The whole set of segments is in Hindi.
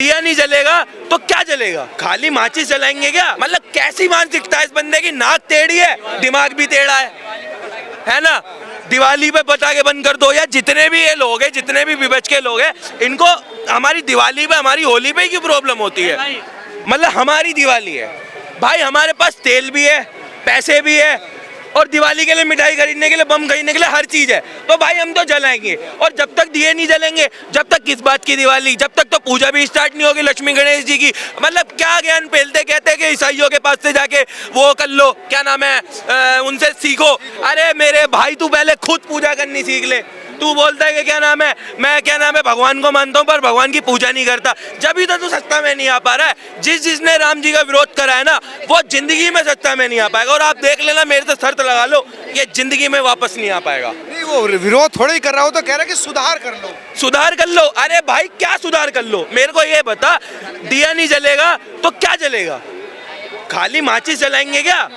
दिया नहीं जलेगा तो क्या जलेगा? खाली माचिस जलाएंगे क्या? मतलब कैसी मानसिकता है इस बंदे की? नाक टेढ़ी है, दिमाग भी टेढ़ा है ना? दिवाली पे पटाखे बंद कर दो। या जितने भी ये लोग हैं, जितने भी विपक्ष के लोग हैं, इनको हमारी दिवाली पे, हमारी होली पे क्यों प्रॉब्लम होती है? मतलब हमारी दिवाली है भाई, हमारे पास तेल भी है, पैसे भी है, और दिवाली के लिए मिठाई खरीदने के लिए, बम खरीदने के लिए हर चीज है, तो भाई हम तो जलाएंगे। और जब तक दिए नहीं जलेंगे, जब तक किस बात की दिवाली? जब तक तो पूजा भी स्टार्ट नहीं होगी लक्ष्मी गणेश जी की। मतलब क्या ज्ञान फैलते, कहते हैं कि ईसाइयों के पास से जाके वो कर लो, क्या नाम है, उनसे सीखो। अरे मेरे भाई, तू पहले खुद पूजा करनी सीख ले। तू बोलता है कि क्या नाम है, मैं क्या नाम है भगवान को मानता हूँ पर भगवान की पूजा नहीं करता। जब ही तो तू सत्ता में नहीं आ पा रहा है। जिसने राम जी का विरोध करा है ना, वो जिंदगी में सत्ता में नहीं आ पाएगा। और आप देख लेना, मेरे से शर्त लगा लो, ये जिंदगी में वापस नहीं आ पाएगा। नहीं, वो विरोध थोड़ा ही कर रहा हो, तो कह रहा है कि सुधार कर लो। सुधार कर लो? अरे भाई क्या सुधार कर लो? मेरे को ये बता, दिया नहीं जलेगा तो क्या जलेगा? खाली माचिस जलाएंगे क्या?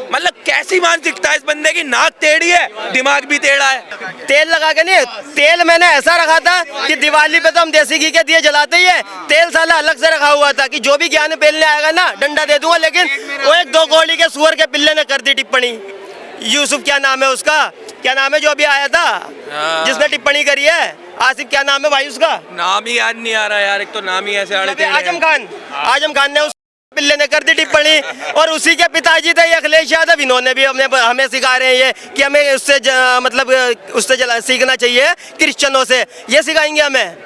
मतलब कैसी मानसिकता है इस बंदे की? नाक टेढ़ी है, दिमाग भी टेढ़ा है। तेल लगा के नहीं, तेल मैंने ऐसा रखा था कि दिवाली पे तो हम देसी घी के दिए जलाते ही है, तेल साला अलग से रखा हुआ था कि जो भी ज्ञान पेलने आएगा ना डंडा दे दूंगा। लेकिन वो एक दो गोली के सुअर के पिल्ले ने कर दी टिप्पणी। यूसुफ क्या नाम है उसका, क्या नाम है जो अभी आया था, जिसने टिप्पणी करी है, आसिफ क्या नाम है भाई उसका? नाम ही याद नहीं आ रहा यार, एक तो नाम ही ऐसे आड़े टेढ़े हैं। आजम खान ने उस पिल्ले ने कर दी टिप्पणी। और उसी के पिताजी थे अखिलेश यादव, इन्होंने भी हमें सिखा रहे हैं ये कि हमें उससे मतलब उससे सीखना चाहिए, क्रिश्चियनों से ये सिखाएंगे हमें।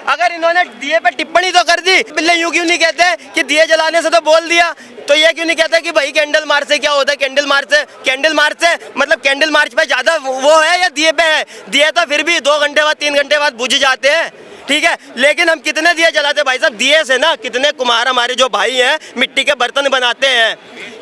अगर इन्होंने दिए पे टिप्पणी तो कर दी, पिल्ले यूं क्यों नहीं कहते कि दिए जलाने से तो बोल दिया, तो ये क्यों नहीं कहते कि भाई कैंडल मार्च से क्या होता है? कैंडल मार्च से मतलब कैंडल मार्च पे ज्यादा वो है या दिए पे है? दिए तो फिर भी 2 घंटे बाद 3 घंटे बाद बुझ जाते हैं, ठीक है। लेकिन हम कितने दिए जलाते भाई साहब? दिए से ना कितने कुम्हार हमारे जो भाई हैं मिट्टी के बर्तन बनाते हैं,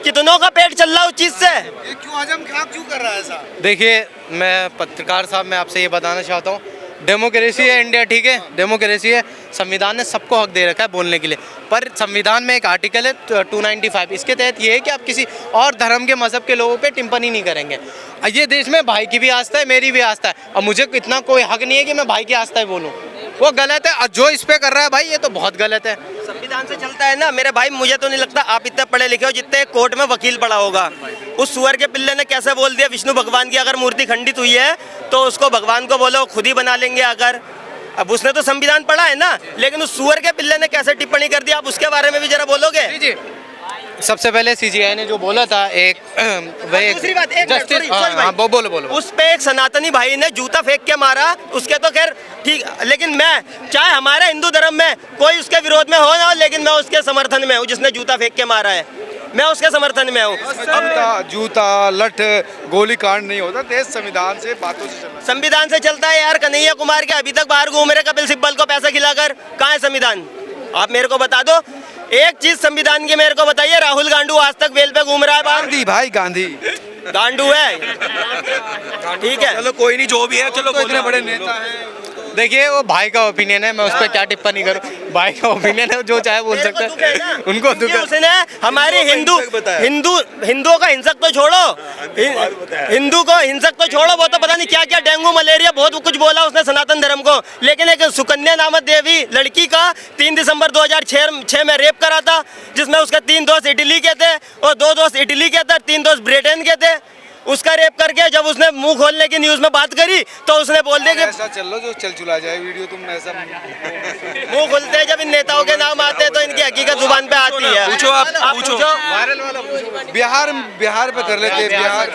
कितनों का पेट चल रहा है उस चीज से। ये क्यों आजम खान क्यों कर रहा है ऐसा? देखिए, मैं पत्रकार साहब, मैं आपसे ये बताना चाहता हूँ, डेमोक्रेसी है इंडिया, ठीक है, डेमोक्रेसी है, संविधान ने सबको हक दे रखा है बोलने के लिए। पर संविधान में एक आर्टिकल है 295, इसके तहत ये है कि आप किसी और धर्म के मजहब के लोगों पे टिप्पणी नहीं करेंगे। ये देश में भाई की भी आस्था है, मेरी भी आस्था है, और मुझे इतना कोई हक नहीं है कि मैं भाई की आस्था बोलूँ। वो गलत है, और जो इस पे कर रहा है भाई, ये तो बहुत गलत है। संविधान से चलता है ना मेरे भाई। मुझे तो नहीं लगता आप इतने पढ़े लिखे हो जितने कोर्ट में वकील पढ़ा होगा। उस सुअर के पिल्ले ने कैसे बोल दिया विष्णु भगवान की अगर मूर्ति खंडित हुई है तो उसको भगवान को बोलो खुद ही बना लेंगे अगर। अब उसने तो संविधान पढ़ा है ना, लेकिन उस सुअर के पिल्ले ने कैसे टिप्पणी कर दी, आप उसके बारे में भी जरा बोलोगे? जी, सबसे पहले सीजीआई ने जो बोला था, एक दूसरी बात, एक जस्टिस, बोलो। उस पे एक सनातनी भाई ने जूता फेंक के मारा, उसके तो खैर ठीक, लेकिन मैं चाहे हमारे हिंदू धर्म में कोई उसके विरोध में हो ना हो, लेकिन मैं उसके समर्थन में हूँ। जिसने जूता फेंक के मारा है, मैं उसके समर्थन में हूँ। जूता लठ गोली कांड नहीं होता, देश संविधान से, बातों से चलता है। संविधान से चलता है यार। कन्हैया कुमार के अभी तक बाहर घूम रहे कपिल सिब्बल को पैसा खिलाकर, कहाँ है संविधान? आप मेरे को बता दो एक चीज संविधान की, मेरे को बताइए। राहुल गांडू आज तक बेल पे घूम रहा है बाहर। गांधी भाई, गांधी गांडू है, ठीक है, चलो कोई नहीं, जो भी है, चलो तो इतने बड़े नेता हैं। देखिए, वो भाई का ओपिनियन है, मैं उस पर क्या टिप्पणी करूं? भाई का ओपिनियन है, जो चाहे बोल सकता है, उनको दुख है। उसने हमारे हिंदुओं का हिंसक तो छोड़ो, हिंदू को हिंसक तो छोड़ो, वो तो पता नहीं क्या क्या डेंगू मलेरिया बहुत कुछ बोला उसने सनातन धर्म को। लेकिन एक सुकन्या नामक देवी लड़की का 3 दिसंबर 2006 में रेप करा था, जिसमें उसके 3 दोस्त इटली के थे और 2 दोस्त इटली के थे, 3 दोस्त ब्रिटेन के थे। उसका रेप करके जब उसने मुंह खोलने की न्यूज में बात करी तो उसने बोल दिया कि ऐसा चल लो जो चल चुला जाए वीडियो, तुम ऐसा मुंह खुलते हैं जब इन नेताओं के नाम आते हैं तो इनकी हकीकत जुबान पे आती है। पूछो, आप पूछो। वायरल वाला पूछो। बिहार पे कर लेते हैं, बिहार।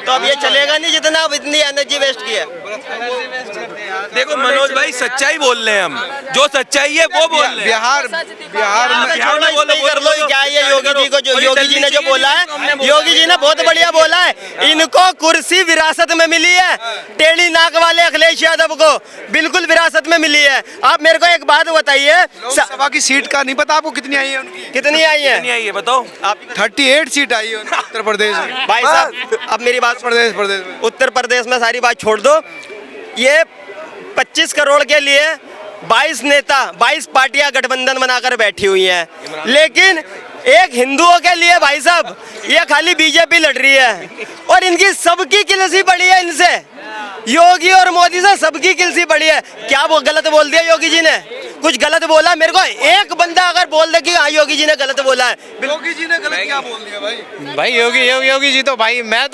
तो अब ये चलेगा नहीं जितना अब इतनी एनर्जी वेस्ट की है। देखो मनोज भाई, सच्चाई बोल रहे हैं हम, जो सच्चाई है वो बोल रहे हैं। बिहार कर लो क्या ये योगी जी को, जो योगी जी ने जो बोला है, योगी जी ने बहुत बढ़िया बोला है। इनको कुर्सी विरासत में मिली है, टेढ़ी नाक वाले अखिलेश यादव को बिल्कुल विरासत में मिली है। आप मेरे को एक बात बताइए, लोकसभा की सीट का नहीं पता आपको कितनी आई है उनकी? कितनी आई है? नहीं आई है बताओ। आप 38 सीट आई है उत्तर प्रदेश में। भाई साहब अब मेरी बात, प्रदेश में, उत्तर प्रदेश में सारी बात छोड़ दो। ये 25 करोड़ के लिए 22 नेता, 22 पार्टियां गठबंधन बनाकर बैठी हुई हैं, लेकिन एक हिंदुओं के लिए भाई साहब ये खाली बीजेपी लड़ रही है और इनकी सबकी किलसी पड़ी है इनसे, योगी और मोदी से सबकी किलसी पड़ी है। क्या वो गलत बोल दिया योगी जी ने? कुछ गलत बोला? मेरे को एक बंदा अगर बोल दे कि हाँ योगी जी ने गलत बोला है। योगी जी ने गलत क्या बोल दिया भाई? भाई योगी जी तो भाई मैं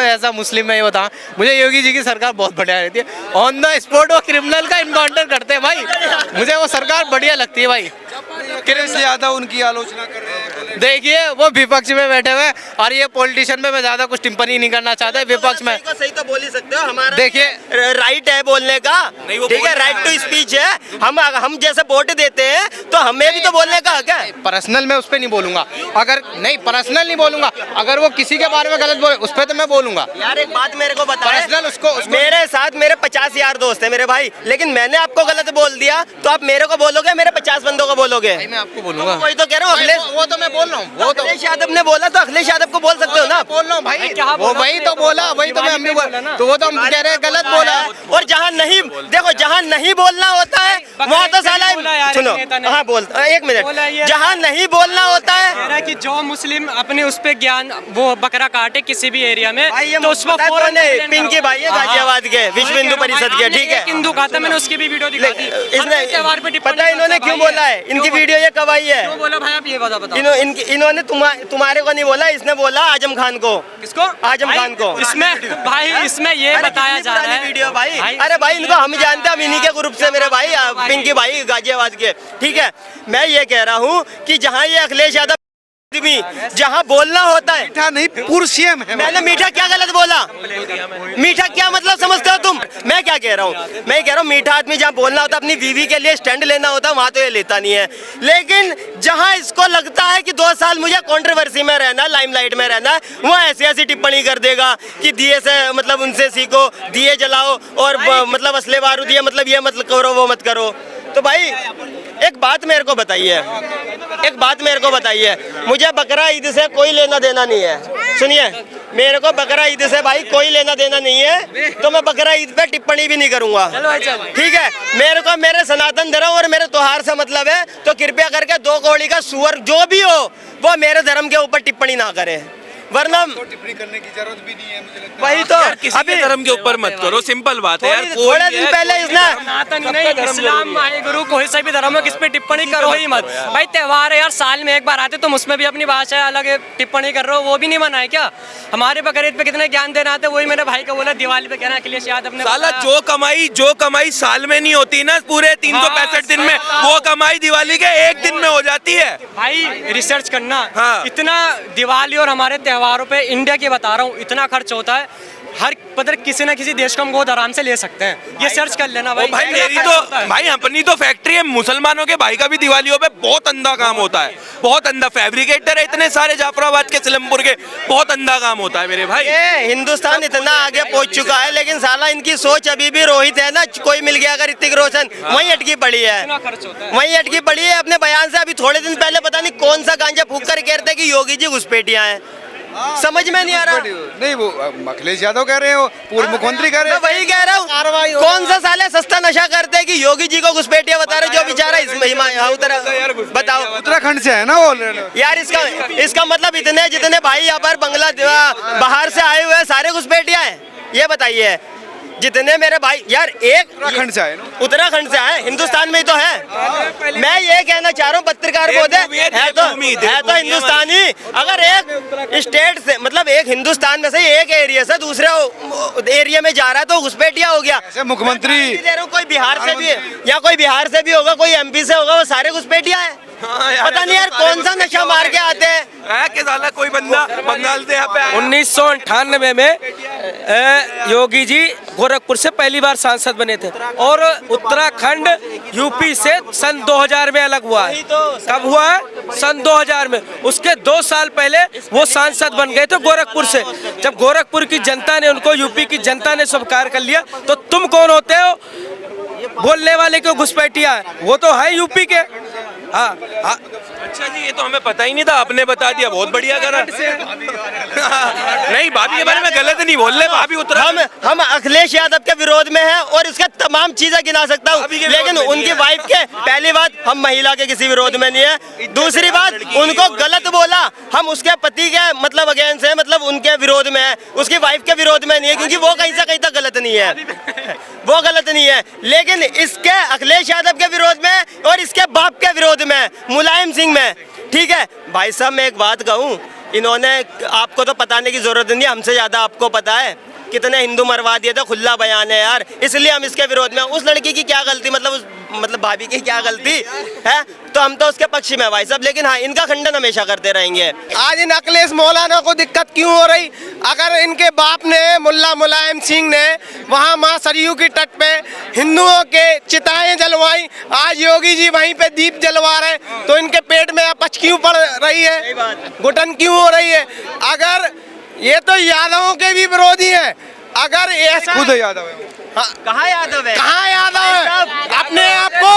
ऐसा मुस्लिम में ये बताऊं, मुझे योगी जी की सरकार बहुत बढ़िया रहती है। ऑन द स्पॉट वो क्रिमिनल का इनकाउंटर करते हैं भाई, मुझे वो सरकार बढ़िया लगती है भाई। अखिलेश यादव उनकी आलोचना कर रहे हैं। देखिए वो विपक्ष में बैठे हुए हैं और ये पॉलिटिशियन में मैं ज्यादा कुछ टिप्पणी नहीं करना चाहता, विपक्ष में। सही तो बोल ही सकते हो, हमारा देखिए राइट है बोलने का, ठीक है, राइट टू स्पीच है। हम जैसे वोट देते हैं तो हमें भी तो बोलने का हक है। पर्सनल मैं उस पर नहीं बोलूंगा, अगर नहीं पर्सनल नहीं बोलूंगा, अगर वो किसी के बारे में गलत बोले उस पर तो मैं बोलूंगा। यार एक बात मेरे को बता, पर्सनल उसको मेरे साथ मेरे 50 यार दोस्त है मेरे भाई, लेकिन मैंने आपको गलत बोल दिया तो आप मेरे को बोलोगे, मेरे 50 बंदों को बोलोगे? मैं आपको बोलूंगा, वही तो कह रहा हूँ। अखिलेश, वो तो मैं बोल रहा हूँ, वो तो अखिलेश यादव ने बोला तो अखिलेश यादव को बोल सकते हो ना? बोल रहा हूँ भाई, वो वही तो बोला, वही तो मैं हम भी बोला, तो वो तो हम कह रहे हैं गलत बोला। और जहाँ नहीं, देखो जहाँ नहीं बोलना होता है वहाँ तो साला, सुनो, हाँ बोल, एक मिनट, जहाँ नहीं बोलना होता है कि जो मुस्लिम अपने उस पे ज्ञान वो बकरा काटे किसी भी एरिया में तो उस पर पिंकी भाई है गाजियाबाद के विश्व हिंदू परिषद के, ठीक है, हिंदू कहा था, मैंने उसकी भी वीडियो दिखा दी। इसने पता है इन्होंने क्यों बोला है? इनकी वीडियो ये कब आई है? क्यों बोला भाई, आप ये बताओ। इन्होंने तुम्हारे को नहीं बोला, इसने बोला आजम खान को। किसको? आजम खान को। इसमें भाई इसमें ये बताया जा रहा है वीडियो भाई, अरे भाई इनको हम जानते हैं, हम इन्हीं के ग्रुप से मेरे भाई पिंकी भाई गाजियाबाद के, ठीक है। मैं ये कह रहा हूँ कि जहाँ ये अखिलेश यादव जहाँ बोलना होता है, मीठा नहीं पूर्व सीएम है। मैंने मीठा क्या गलत बोला? मीठा क्या मतलब समझते हो तुम? मैं क्या कह रहा हूँ, मैं कह रहा हूँ मीठा आदमी जहाँ बोलना होता है, अपनी बीवी के लिए स्टैंड लेना होता है, वहाँ तो ये लेता नहीं है। लेकिन जहाँ इसको लगता है कि 2 साल मुझे कंट्रोवर्सी में रहना, लाइमलाइट में रहना है, वो ऐसी ऐसी टिप्पणी कर देगा कि दिए से मतलब उनसे सीखो, दिए जलाओ और मतलब असले बारूद, ये मतलब ये मत करो, वो मत करो। तो भाई एक बात मेरे को बताइए, मुझे बकरा ईद से कोई लेना देना नहीं है। सुनिए, मेरे को बकरा ईद से भाई कोई लेना देना नहीं है, तो मैं बकरा ईद पे टिप्पणी भी नहीं करूंगा, ठीक है। मेरे को मेरे सनातन धर्म और मेरे त्योहार से मतलब है, तो कृपया करके 2 कौड़ी का सुअर जो भी हो वो मेरे धर्म के ऊपर टिप्पणी ना करे, वरना टिप्पणी करने की जरूरत भी नहीं है मुझे लगता है। वही तो किसी के धर्म के ऊपर मत करो, सिंपल बात है यार। थोड़े दिन पहले इसने सनातन नहीं, इस्लाम भाई गुरु कोई सा भी धर्म हो, किस पे टिप्पणी करो ही मत भाई। त्योहार है यार, साल में एक बार आते, तुम उसमें भी अपनी भाषा अलग टिप्पणी कर रहे हो, वो भी नहीं मना है क्या? हमारे बकरीद पे कितने ज्ञान देना आते, वही मेरे भाई को बोला, दिवाली पे कहना अखिलेश यादव ने साला जो कमाई साल में नहीं होती ना, पूरे 365 दिन में, वो कमाई दिवाली के एक दिन में हो जाती है। भाई रिसर्च करना, हाँ। इतना दिवाली और हमारे त्योहारों पे इंडिया की बता रहा हूँ इतना खर्च होता है, हर पता किसी ना किसी देश को हम बहुत आराम से ले सकते हैं, ये सर्च कर लेना भाई। भाई मेरी तो भाई अपनी तो फैक्ट्री है, मुसलमानों के भाई का भी दिवालियों पे बहुत अंधा काम होता है, बहुत अंधा फैब्रिकेटर है इतने सारे, जाफराबाद के, सिलमपुर के, बहुत अंधा काम होता है मेरे भाई। हिंदुस्तान इतना आगे पहुंच चुका है, लेकिन साला इनकी सोच अभी भी रोहित है ना, कोई मिल गया अगर ऋतिक रोशन, वहीं अटकी पड़ी है, वहीं अटकी पड़ी है अपने बयान से। अभी थोड़े दिन पहले पता नहीं कौन सा गांजा फूंक कर कहते कि योगी जी घुसपैठिया हैं, समझ में नहीं आ रहा। नहीं, वो अखिलेश यादव कह रहे हो, पूर्व मुख्यमंत्री कह रहे हैं। वही कह रहा हूँ, कौन सा साले सस्ता नशा करते हैं कि योगी जी को घुसपैठिया बता रहे, जो बेचारा बताओ उत्तराखंड से है ना वो यार। इसका मतलब इतने जितने भाई यहाँ पर बाहर से आए हुए हैं सारे घुसपैठिया हैं, ये बताइए। जितने मेरे भाई यार, एक उत्तराखंड से आए ना, उत्तराखंड से आए, हिंदुस्तान में ही तो है। मैं ये कहना चाह रहा हूँ पत्रकार को, है तो हिंदुस्तानी, अगर एक स्टेट से मतलब एक हिंदुस्तान में से एक एरिया से दूसरे एरिया में जा रहा है तो घुसपैठिया हो गया। मुख्यमंत्री कोई बिहार से भी, या कोई बिहार से भी होगा, कोई MP से होगा, वो सारे घुसपैठिया है। पता नहीं यार कौन सा नशा मार के आते हैं कि साला कोई बंदा बंगाल से यहाँ पे 1998 में योगी जी गोरखपुर से पहली बार सांसद बने थे और उत्तराखंड यूपी से सन 2000 में अलग हुआ है। कब हुआ है? सन 2000 में। उसके 2 साल पहले वो सांसद बन गए थे गोरखपुर से। जब गोरखपुर की जनता ने उनको, यूपी की जनता ने स्वीकार कर लिया, तो तुम कौन होते हो बोलने वाले को घुसपैठिया है? वो तो है यूपी के। हाँ। अच्छा जी, ये तो हमें पता ही नहीं था, आपने बता दिया, बहुत बढ़िया करा। नहीं, भाभी के बारे में गलत नहीं बोल रहे, भाभी उत्तराखंड हम अखिलेश यादव के विरोध में हैं और इसका तमाम चीजें गिना सकता हूँ, भाभी के विरोध लेकिन में नहीं उनकी है। वाइफ के, पहली बात हम महिला के किसी विरोध में नहीं है, दूसरी बात उनको गलत बोला, हम उसके पति के मतलब अगेंस्ट है, मतलब उनके विरोध में है, उसकी वाइफ के विरोध में नहीं है, क्योंकि वो कहीं से कहीं तक गलत नहीं है, वो गलत नहीं है। लेकिन इसके अखिलेश यादव के विरोध में और इसके बाप के विरोध में, मुलायम सिंह में, ठीक है भाई साहब, मैं एक बात कहूँ, इन्होंने, आपको तो बताने की जरूरत नहीं, हमसे ज्यादा आपको पता है कितने हिंदू मरवा दिए थे, खुला बयान है यार, इसलिए हम इसके विरोध में। उस लड़की की क्या गलती, मतलब भाभी की क्या गलती है, तो हम तो उसके पक्ष में भाई साहब, लेकिन हाँ इनका खंडन हमेशा करते रहेंगे। आज इन अखिलेश मौलाना को दिक्कत क्यों हो रही? अगर इनके बाप ने, मुल्ला मुलायम सिंह ने वहाँ माँ सरयू की तट पे हिंदुओं के चिताएं जलवाई, आज योगी जी वहीं पे दीप जलवा रहे, तो इनके पेट में अपच क्यों पड़ रही है, घुटन क्यों हो रही है? अगर ये तो यादवों के भी विरोधी हैं, अगर ऐसा खुद है यादव है। कहाँ यादव है, कहाँ यादव है? अपने आप को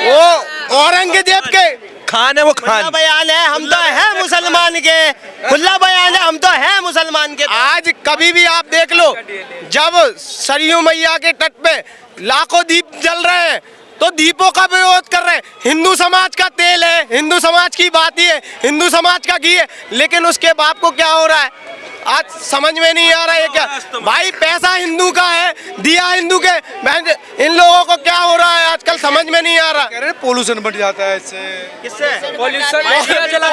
वो औरंगजेब के खान है, वो खुला खान। बयान है, हम तो है मुसलमान के, खुला बयान है, हम तो है मुसलमान के। आज कभी भी आप देख लो, जब सरयू मैया के तट पे लाखों दीप जल रहे हैं, तो दीपों का विरोध कर रहे हैं। हिंदू समाज का तेल है, हिंदू समाज की बात ही है, हिंदू समाज का घी है, लेकिन उसके बाप को क्या हो रहा है आज समझ में नहीं आ रहा है क्या? भाई पैसा हिंदू का है, दिया हिंदू के, इन लोगों को क्या हो रहा है आजकल समझ में नहीं आ रहा। कह रहे हैं पोल्यूशन बढ़ जाता है इससे। किससे? पॉल्यूशन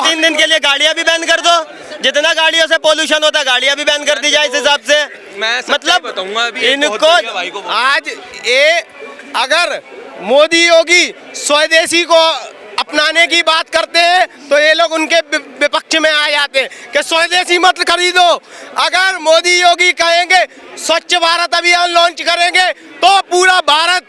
3 दिन के लिए गाड़ियां भी बैन कर दो, जितना गाड़ियों से पोल्यूशन होता है गाड़ियां भी बैन कर दी जाए इस हिसाब से। मैं मतलब बताऊंगा अभी, एक बहुत इनको बढ़िया भाई को बोल- आज ये अगर मोदी योगी स्वदेशी को अपनाने की बात करते हैं तो ये लोग उनके विपक्ष में आ जाते हैं कि स्वदेशी मत खरीदो। अगर मोदी योगी कहेंगे स्वच्छ भारत अभियान लॉन्च करेंगे तो पूरा भारत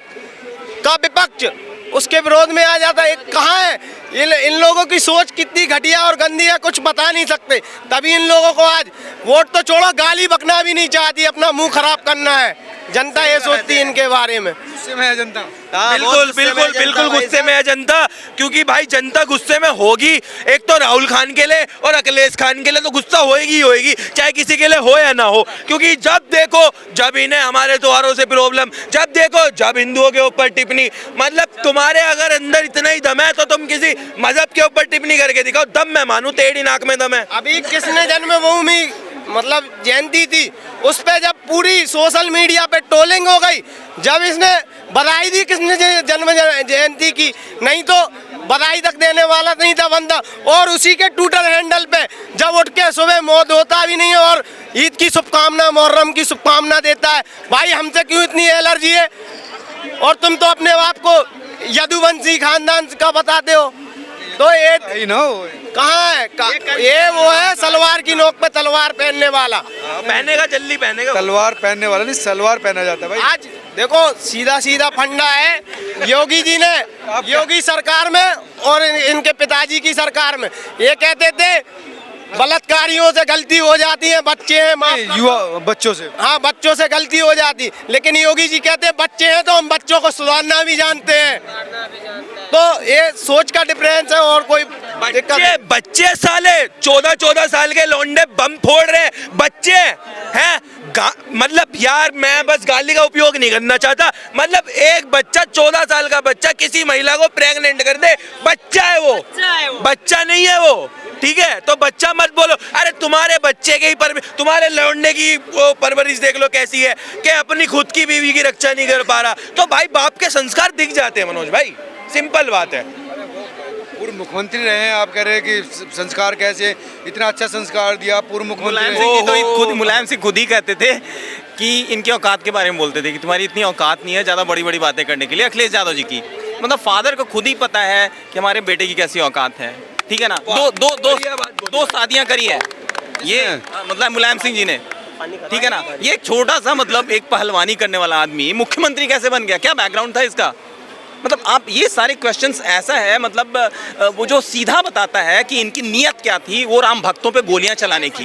का विपक्ष उसके विरोध में आ जाता है। कहाँ है इन लोगों की सोच, कितनी घटिया और गंदी है, कुछ बता नहीं सकते। तभी इन लोगों को आज वोट तो छोड़ो, गाली बकना भी नहीं चाहती, अपना मुंह खराब करना है। जनता ये सोचती है इनके बारे में। गुस्से में है जनता। बिल्कुल बिल्कुल बिल्कुल गुस्से में है जनता, क्योंकि भाई जनता गुस्से में होगी। एक तो राहुल खान के लिए और अखिलेश खान के लिए तो गुस्सा होएगी ही होएगी, चाहे किसी के लिए हो या ना हो, क्योंकि जब देखो जब इन्हें हमारे त्योहारों से प्रॉब्लम, जब देखो जब हिंदुओं के ऊपर टिप्पणी। मतलब तुम्हारे अगर अंदर इतना ही दम है तो तुम किसी मजहब के ऊपर टिप्पणी करके दिखाओ, दम मैं मानू, टेढ़ी नाक में दम है। अभी किसने जन्मभूमि मतलब जयंती थी, उस पे जब पूरी सोशल मीडिया पे ट्रोलिंग हो गई, जब इसने बधाई दी, किसने जन्म जयंती की, नहीं तो बधाई तक देने वाला नहीं था बंदा। और उसी के ट्विटर हैंडल पे जब उठ के सुबह मौत होता भी नहीं है और ईद की शुभकामना, मुहर्रम की शुभकामना देता है। भाई हमसे क्यों इतनी एलर्जी है? और तुम तो अपने आप को यदुवंशी खानदान का बताते हो, तो ये कहाँ है? ये वो है सलवार की नोक पे तलवार पहनने वाला, पहनेगा जल्दी पहनेगा। तलवार पहनने वाला नहीं, सलवार पहना जाता है भाई। आज देखो सीधा सीधा फंडा है योगी जी ने, योगी सरकार में और इनके पिताजी की सरकार में। ये कहते थे बलात्कारियों से गलती हो जाती है, बच्चे हैं, माफ कर दो। युवा बच्चों से, हाँ बच्चों से गलती हो जाती, लेकिन योगी जी कहते हैं बच्चे हैं तो हम बच्चों को सुधारना भी जानते हैं। तो ये सोच का डिफरेंस है और कोई दिक्कत बच्चे बच्चे साले 14 साल के लौंडे बम फोड़ रहे बच्चे हैं। मतलब यार मैं बस गाली का उपयोग नहीं करना चाहता, मतलब एक बच्चा 14 साल का बच्चा किसी महिला को प्रेग्नेंट कर दे, बच्चा है वो, बच्चा नहीं है वो, ठीक है? तो बच्चा मत बोलो। अरे तुम्हारे बच्चे के ही तुम्हारे लौंडे की वो परवरिश देख लो कैसी है कि अपनी खुद की बीवी की रक्षा नहीं कर पा रहा। तो भाई बाप के संस्कार दिख जाते हैं मनोज भाई, सिंपल बात है। पूर्व मुख्यमंत्री रहे हैं, आप कह रहे हैं कि संस्कार कैसे, इतना अच्छा संस्कार दिया पूर्व मुख्यमंत्री ने। मुलायम सिंह खुद ही कहते थे कि इनकी औकात के बारे में बोलते थे कि तुम्हारी इतनी औकात नहीं है ज़्यादा बड़ी बड़ी बातें करने के लिए। अखिलेश यादव जी की मतलब फादर को खुद ही पता है कि हमारे बेटे की कैसी औकात है, ठीक है ना। दो शादियां करी है ये मतलब मुलायम सिंह जी ने, ठीक है ना। ये एक छोटा सा मतलब एक पहलवानी करने वाला आदमी मुख्यमंत्री कैसे बन गया, क्या बैकग्राउंड था इसका? मतलब आप ये सारे क्वेश्चंस ऐसा है, मतलब वो जो सीधा बताता है कि इनकी नीयत क्या थी, वो राम भक्तों पे गोलियां चलाने की।